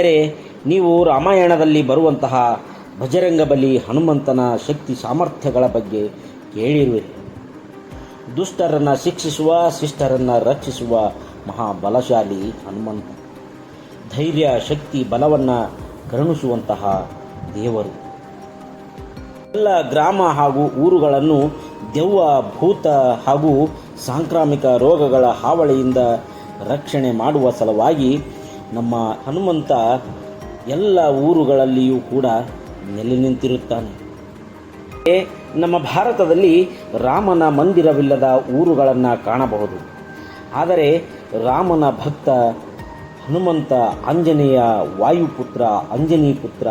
ಗೆಳೆಯರೇ, ನೀವು ರಾಮಾಯಣದಲ್ಲಿ ಬರುವಂತಹ ಬಜರಂಗಬಲಿ ಹನುಮಂತನ ಶಕ್ತಿ ಸಾಮರ್ಥ್ಯಗಳ ಬಗ್ಗೆ ಕೇಳಿರುವಿರಿ. ದುಷ್ಟರನ್ನು ಶಿಕ್ಷಿಸುವ, ಶಿಷ್ಟರನ್ನು ರಕ್ಷಿಸುವ ಮಹಾಬಲಶಾಲಿ ಹನುಮಂತ. ಧೈರ್ಯ, ಶಕ್ತಿ, ಬಲವನ್ನು ಕರುಣಿಸುವಂತಹ ದೇವರು. ಎಲ್ಲ ಗ್ರಾಮ ಹಾಗೂ ಊರುಗಳನ್ನು ದೆವ್ವ, ಭೂತ ಹಾಗೂ ಸಾಂಕ್ರಾಮಿಕ ರೋಗಗಳ ಹಾವಳಿಯಿಂದ ರಕ್ಷಣೆ ಮಾಡುವ ಸಲುವಾಗಿ ನಮ್ಮ ಹನುಮಂತ ಎಲ್ಲ ಊರುಗಳಲ್ಲಿಯೂ ಕೂಡ ನೆಲೆ ನಿಂತಿರುತ್ತಾನೆ. ನಮ್ಮ ಭಾರತದಲ್ಲಿ ರಾಮನ ಮಂದಿರವಿಲ್ಲದ ಊರುಗಳನ್ನು ಕಾಣಬಹುದು. ಆದರೆ ರಾಮನ ಭಕ್ತ ಹನುಮಂತ, ಆಂಜನೇಯ, ವಾಯುಪುತ್ರ, ಅಂಜನೀಪುತ್ರ,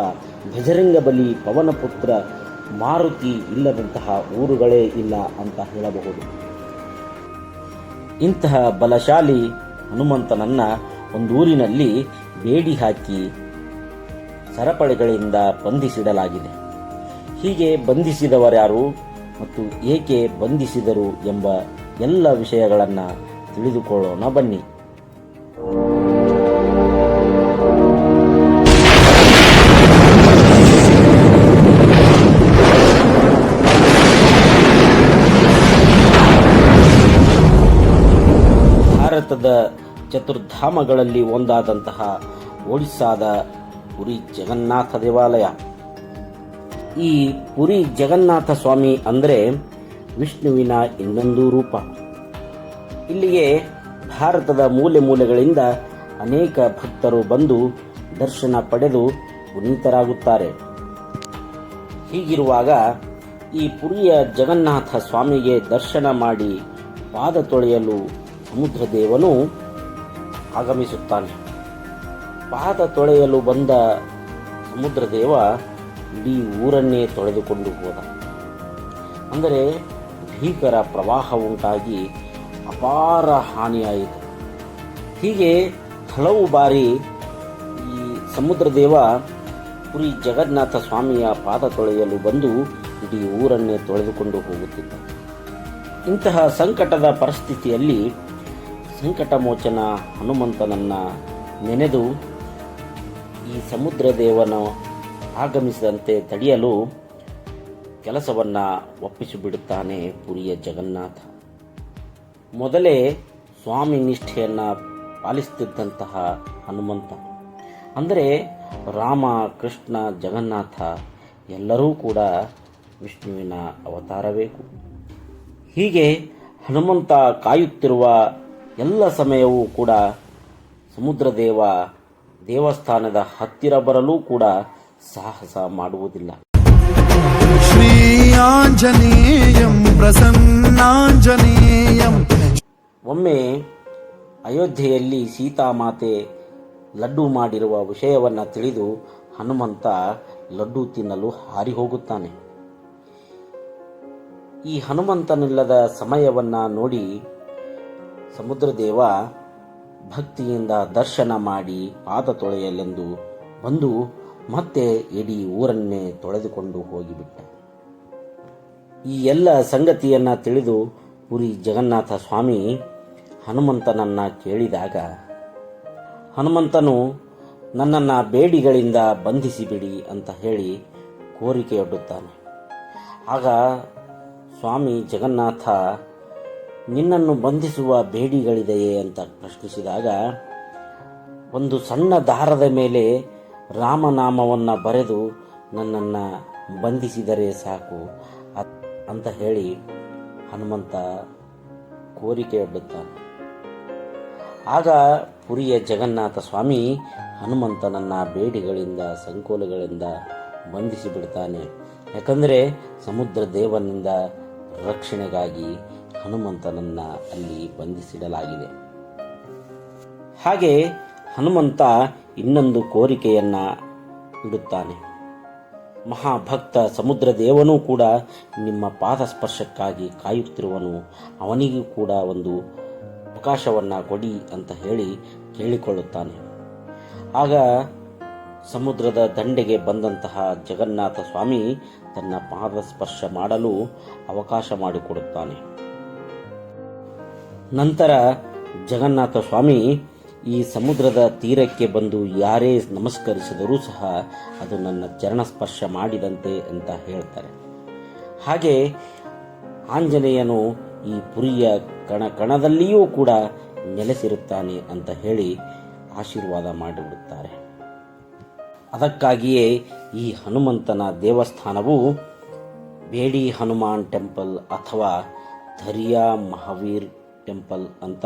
ಬಜರಂಗಬಲಿ, ಪವನಪುತ್ರ, ಮಾರುತಿ ಇಲ್ಲದಂತಹ ಊರುಗಳೇ ಇಲ್ಲ ಅಂತ ಹೇಳಬಹುದು. ಇಂತಹ ಬಲಶಾಲಿ ಹನುಮಂತನನ್ನು ಒಂದೂರಿನಲ್ಲಿ ಬೇಡಿ ಹಾಕಿ ಸರಪಳಿಗಳಿಂದ ಬಂಧಿಸಿಡಲಾಗಿದೆ. ಹೀಗೆ ಬಂಧಿಸಿದವರ್ಯಾರು ಮತ್ತು ಏಕೆ ಬಂಧಿಸಿದರು ಎಂಬ ಎಲ್ಲ ವಿಷಯಗಳನ್ನು ತಿಳಿದುಕೊಳ್ಳೋಣ ಬನ್ನಿ. ಭಾರತದ ಚತುರ್ಧಾಮಗಳಲ್ಲಿ ಒಂದಾದಂತಹ ಒಡಿಸ್ಸಾದ ಪುರಿ ಜಗನ್ನಾಥ ದೇವಾಲಯ. ಈ ಪುರಿ ಜಗನ್ನಾಥ ಸ್ವಾಮಿ ಅಂದರೆ ವಿಷ್ಣುವಿನ ಇನ್ನೊಂದು ರೂಪ. ಇಲ್ಲಿಗೆ ಭಾರತದ ಮೂಲೆ ಮೂಲೆಗಳಿಂದ ಅನೇಕ ಭಕ್ತರು ಬಂದು ದರ್ಶನ ಪಡೆದು ಪುನೀತರಾಗುತ್ತಾರೆ. ಹೀಗಿರುವಾಗ ಈ ಪುರಿಯ ಜಗನ್ನಾಥ ಸ್ವಾಮಿಗೆ ದರ್ಶನ ಮಾಡಿ ಪಾದ ತೊಳೆಯಲು ಸಮುದ್ರ ದೇವನು ಆಗಮಿಸುತ್ತಾನೆ. ಪಾದ ತೊಳೆಯಲು ಬಂದ ಸಮುದ್ರ ದೇವ ಇಡೀ ಊರನ್ನೇ ತೊಳೆದುಕೊಂಡು ಹೋದ. ಅಂದರೆ ಭೀಕರ ಪ್ರವಾಹ ಉಂಟಾಗಿ ಅಪಾರ ಹಾನಿಯಾಯಿತು. ಹೀಗೆ ಹಲವು ಬಾರಿ ಈ ಸಮುದ್ರ ದೇವ ಪುರಿ ಜಗನ್ನಾಥ ಸ್ವಾಮಿಯ ಪಾದ ತೊಳೆಯಲು ಬಂದು ಇಡೀ ಊರನ್ನೇ ತೊಳೆದುಕೊಂಡು ಹೋಗುತ್ತಿದ್ದ. ಇಂತಹ ಸಂಕಟದ ಪರಿಸ್ಥಿತಿಯಲ್ಲಿ ಸಂಕಟ ಮೋಚನ ಹನುಮಂತನನ್ನು ನೆನೆದು ಈ ಸಮುದ್ರ ದೇವನು ಆಗಮಿಸಿದಂತೆ ತಡೆಯಲು ಕೆಲಸವನ್ನು ಒಪ್ಪಿಸಿಬಿಡುತ್ತಾನೆ ಪುರಿಯ ಜಗನ್ನಾಥ. ಮೊದಲೇ ಸ್ವಾಮಿ ನಿಷ್ಠೆಯನ್ನು ಪಾಲಿಸುತ್ತಿದ್ದಂತಹ ಹನುಮಂತ ಅಂದರೆ ರಾಮ, ಕೃಷ್ಣ, ಜಗನ್ನಾಥ ಎಲ್ಲರೂ ಕೂಡ ವಿಷ್ಣುವಿನ ಅವತಾರಬೇಕು. ಹೀಗೆ ಹನುಮಂತ ಕಾಯುತ್ತಿರುವ ಎಲ್ಲ ಸಮಯವೂ ಕೂಡ ಸಮುದ್ರ ದೇವಸ್ಥಾನದ ಹತ್ತಿರ ಬರಲು ಕೂಡ ಸಾಹಸ ಮಾಡುವುದಿಲ್ಲ. ಶ್ರೀ ಆಂಜನೇಯಂ ಪ್ರಸನ್ನಾಂಜನೇಯಂ. ಒಮ್ಮೆ ಅಯೋಧ್ಯೆಯಲ್ಲಿ ಸೀತಾಮಾತೆ ಲಡ್ಡು ಮಾಡಿರುವ ವಿಷಯವನ್ನು ತಿಳಿದು ಹನುಮಂತ ಲಡ್ಡು ತಿನ್ನಲು ಹಾರಿ ಹೋಗುತ್ತಾನೆ. ಈ ಹನುಮಂತನಿಲ್ಲದ ಸಮಯವನ್ನು ನೋಡಿ ಸಮುದ್ರ ದೇವ ಭಕ್ತಿಯಿಂದ ದರ್ಶನ ಮಾಡಿ ಪಾದ ತೊಳೆಯಲೆಂದು ಬಂದು ಮತ್ತೆ ಇಡೀ ಊರನ್ನೇ ತೊಳೆದುಕೊಂಡು ಹೋಗಿಬಿಟ್ಟ. ಈ ಎಲ್ಲ ಸಂಗತಿಯನ್ನು ತಿಳಿದು ಪುರಿ ಜಗನ್ನಾಥ ಸ್ವಾಮಿ ಹನುಮಂತನನ್ನು ಕೇಳಿದಾಗ ಹನುಮಂತನು ನನ್ನನ್ನು ಬೇಡಿಗಳಿಂದ ಬಂಧಿಸಿಬಿಡಿ ಅಂತ ಹೇಳಿ ಕೋರಿಕೆಯೊಡ್ಡುತ್ತಾನೆ. ಆಗ ಸ್ವಾಮಿ ಜಗನ್ನಾಥ ನಿನ್ನನ್ನು ಬಂಧಿಸುವ ಬೇಡಿಗಳಿದೆಯೇ ಅಂತ ಪ್ರಶ್ನಿಸಿದಾಗ ಒಂದು ಸಣ್ಣ ದಾರದ ಮೇಲೆ ರಾಮನಾಮವನ್ನು ಬರೆದು ನನ್ನನ್ನು ಬಂಧಿಸಿದರೆ ಸಾಕು ಅಂತ ಹೇಳಿ ಹನುಮಂತ ಕೋರಿಕೆಯೊಡ್ಡುತ್ತಾನೆ. ಆಗ ಪುರಿಯ ಜಗನ್ನಾಥ ಸ್ವಾಮಿ ಹನುಮಂತನನ್ನು ಬೇಡಿಗಳಿಂದ, ಸಂಕೋಲೆಗಳಿಂದ ಬಂಧಿಸಿಬಿಡ್ತಾನೆ. ಯಾಕಂದರೆ ಸಮುದ್ರ ದೇವನಿಂದ ರಕ್ಷಣೆಗಾಗಿ ಹನುಮಂತನನ್ನು ಅಲ್ಲಿ ಬಂಧಿಸಿಡಲಾಗಿದೆ. ಹಾಗೆ ಹನುಮಂತ ಇನ್ನೊಂದು ಕೋರಿಕೆಯನ್ನು ಇಡುತ್ತಾನೆ. ಮಹಾಭಕ್ತ ಸಮುದ್ರ ದೇವನೂ ಕೂಡ ನಿಮ್ಮ ಪಾದ ಸ್ಪರ್ಶಕ್ಕಾಗಿ ಕಾಯುತ್ತಿರುವನು, ಅವನಿಗೂ ಕೂಡ ಒಂದು ಅವಕಾಶವನ್ನು ಕೊಡಿ ಅಂತ ಹೇಳಿ ಕೇಳಿಕೊಳ್ಳುತ್ತಾನೆ. ಆಗ ಸಮುದ್ರದ ದಂಡೆಗೆ ಬಂದಂತಹ ಜಗನ್ನಾಥ ಸ್ವಾಮಿ ತನ್ನ ಪಾದ ಸ್ಪರ್ಶ ಮಾಡಲು ಅವಕಾಶ ಮಾಡಿಕೊಡುತ್ತಾನೆ. ನಂತರ ಜಗನ್ನಾಥ ಸ್ವಾಮಿ ಈ ಸಮುದ್ರದ ತೀರಕ್ಕೆ ಬಂದು ಯಾರೇ ನಮಸ್ಕರಿಸಿದರೂ ಸಹ ಅದು ನನ್ನ ಚರಣ ಸ್ಪರ್ಶ ಮಾಡಿದಂತೆ ಅಂತ ಹೇಳ್ತಾರೆ. ಹಾಗೆ ಆಂಜನೇಯನು ಈ ಪುರಿಯ ಕಣದಲ್ಲಿಯೂ ಕೂಡ ನೆಲೆಸಿರುತ್ತಾನೆ ಅಂತ ಹೇಳಿ ಆಶೀರ್ವಾದ ಮಾಡಿಬಿಡುತ್ತಾರೆ. ಅದಕ್ಕಾಗಿಯೇ ಈ ಹನುಮಂತನ ದೇವಸ್ಥಾನವು ಬೇಡಿ ಹನುಮಾನ್ ಟೆಂಪಲ್ ಅಥವಾ ಧರಿಯಾ ಮಹಾವೀರ್ ಟೆಂಪಲ್ ಅಂತ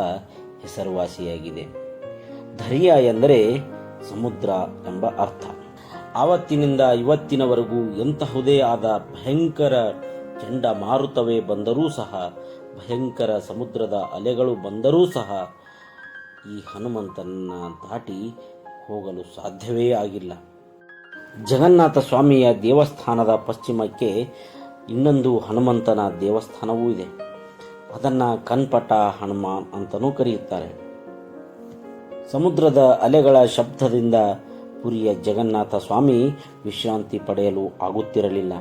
ಹೆಸರುವಾಸಿಯಾಗಿದೆ. ಧರಿಯಾ ಎಂದರೆ ಸಮುದ್ರ ಎಂಬ ಅರ್ಥ. ಆವತ್ತಿನಿಂದ ಇವತ್ತಿನವರೆಗೂ ಎಂತಹುದೇ ಆದ ಭಯಂಕರ ಚಂಡಮಾರುತವೇ ಬಂದರೂ ಸಹ, ಭಯಂಕರ ಸಮುದ್ರದ ಅಲೆಗಳು ಬಂದರೂ ಸಹ ಈ ಹನುಮಂತನನ್ನ ದಾಟಿ ಹೋಗಲು ಸಾಧ್ಯವೇ ಆಗಿಲ್ಲ. ಜಗನ್ನಾಥ ಸ್ವಾಮಿಯ ದೇವಸ್ಥಾನದ ಪಶ್ಚಿಮಕ್ಕೆ ಇನ್ನೊಂದು ಹನುಮಂತನ ದೇವಸ್ಥಾನವೂ ಇದೆ. ಅದನ್ನು ಕನ್ಪಟ ಹನುಮಾನ್ ಅಂತಲೂ ಕರೆಯುತ್ತಾರೆ. ಸಮುದ್ರದ ಅಲೆಗಳ ಶಬ್ದದಿಂದ ಪುರಿಯ ಜಗನ್ನಾಥ ಸ್ವಾಮಿ ವಿಶ್ರಾಂತಿ ಪಡೆಯಲು ಆಗುತ್ತಿರಲಿಲ್ಲ.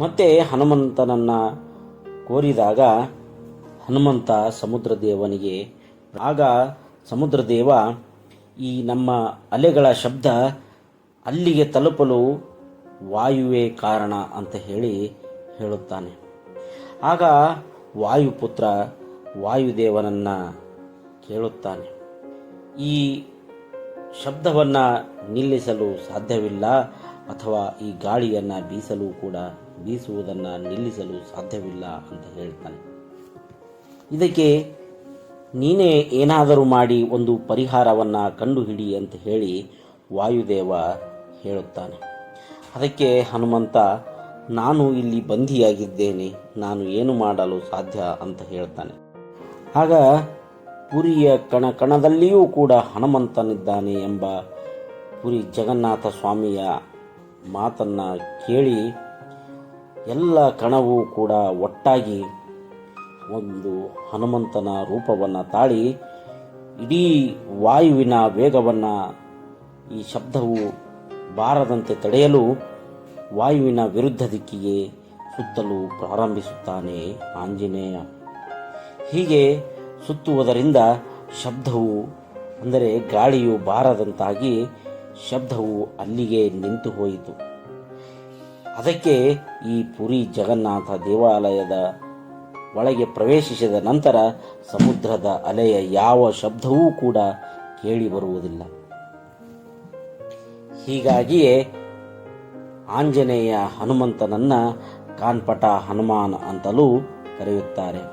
ಮತ್ತೆ ಹನುಮಂತನನ್ನ ಕೋರಿದಾಗ ಹನುಮಂತ ಸಮುದ್ರದೇವನಿಗೆ, ಆಗ ಸಮುದ್ರದೇವ ಈ ನಮ್ಮ ಅಲೆಗಳ ಶಬ್ದ ಅಲ್ಲಿಗೆ ತಲುಪಲು ವಾಯುವೇ ಕಾರಣ ಅಂತ ಹೇಳುತ್ತಾನೆ. ಆಗ ವಾಯುಪುತ್ರ ವಾಯುದೇವನನ್ನ ಕೇಳುತ್ತಾನೆ, ಈ ಶಬ್ದವನ್ನು ನಿಲ್ಲಿಸಲು ಸಾಧ್ಯವಿಲ್ಲ, ಅಥವಾ ಈ ಗಾಳಿಯನ್ನು ಬೀಸುವುದನ್ನು ನಿಲ್ಲಿಸಲು ಸಾಧ್ಯವಿಲ್ಲ ಅಂತ ಹೇಳ್ತಾನೆ. ಇದಕ್ಕೆ ನೀನೇ ಏನಾದರೂ ಮಾಡಿ ಒಂದು ಪರಿಹಾರವನ್ನು ಕಂಡುಹಿಡಿ ಅಂತ ಹೇಳಿ ವಾಯುದೇವ ಹೇಳುತ್ತಾನೆ. ಅದಕ್ಕೆ ಹನುಮಂತ, ನಾನು ಇಲ್ಲಿ ಬಂಧಿಯಾಗಿದ್ದೇನೆ, ನಾನು ಏನು ಮಾಡಲು ಸಾಧ್ಯ ಅಂತ ಹೇಳ್ತಾನೆ. ಆಗ ಪುರಿಯ ಕಣದಲ್ಲಿಯೂ ಕೂಡ ಹನುಮಂತನಿದ್ದಾನೆ ಎಂಬ ಪುರಿ ಜಗನ್ನಾಥ ಸ್ವಾಮಿಯ ಮಾತನ್ನು ಕೇಳಿ ಎಲ್ಲ ಕಣವೂ ಕೂಡ ಒಟ್ಟಾಗಿ ಒಂದು ಹನುಮಂತನ ರೂಪವನ್ನು ತಾಳಿ ಇಡೀ ವಾಯುವಿನ ವೇಗವನ್ನು, ಈ ಶಬ್ದವು ಬಾರದಂತೆ ತಡೆಯಲು ವಾಯುವಿನ ವಿರುದ್ಧ ದಿಕ್ಕಿಗೆ ಸುತ್ತಲು ಪ್ರಾರಂಭಿಸುತ್ತಾನೆ ಆಂಜನೇಯ. ಹೀಗೆ ಸುತ್ತುವುದರಿಂದ ಶಬ್ದವು, ಅಂದರೆ ಗಾಳಿಯು ಬಾರದಂತಾಗಿ ಶಬ್ದವು ಅಲ್ಲಿಗೆ ನಿಂತು ಹೋಯಿತು. ಅದಕ್ಕೆ ಈ ಪುರಿ ಜಗನ್ನಾಥ ದೇವಾಲಯದ ಒಳಗೆ ಪ್ರವೇಶಿಸಿದ ನಂತರ ಸಮುದ್ರದ ಅಲೆಯ ಯಾವ ಶಬ್ದವೂ ಕೂಡ ಕೇಳಿ ಬರುವುದಿಲ್ಲ. ಹೀಗಾಗಿಯೇ ಆಂಜನೇಯ ಹನುಮಂತನನ್ನ ಕಾನ್ಪಟ ಹನುಮಾನ್ ಅಂತಲೂ ಕರೆಯುತ್ತಾರೆ.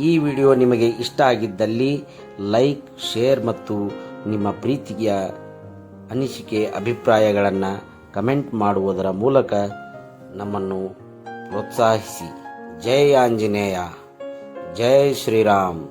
ಈ ವಿಡಿಯೋ ನಿಮಗೆ ಇಷ್ಟ ಆಗಿದ್ದಲ್ಲಿ ಲೈಕ್, ಶೇರ್ ಮತ್ತು ನಿಮ್ಮ ಪ್ರೀತಿಯ ಅನಿಸಿಕೆ, ಅಭಿಪ್ರಾಯಗಳನ್ನು ಕಮೆಂಟ್ ಮಾಡುವುದರ ಮೂಲಕ ನಮ್ಮನ್ನು ಪ್ರೋತ್ಸಾಹಿಸಿ. ಜೈ ಆಂಜನೇಯ, ಜೈ ಶ್ರೀರಾಮ್.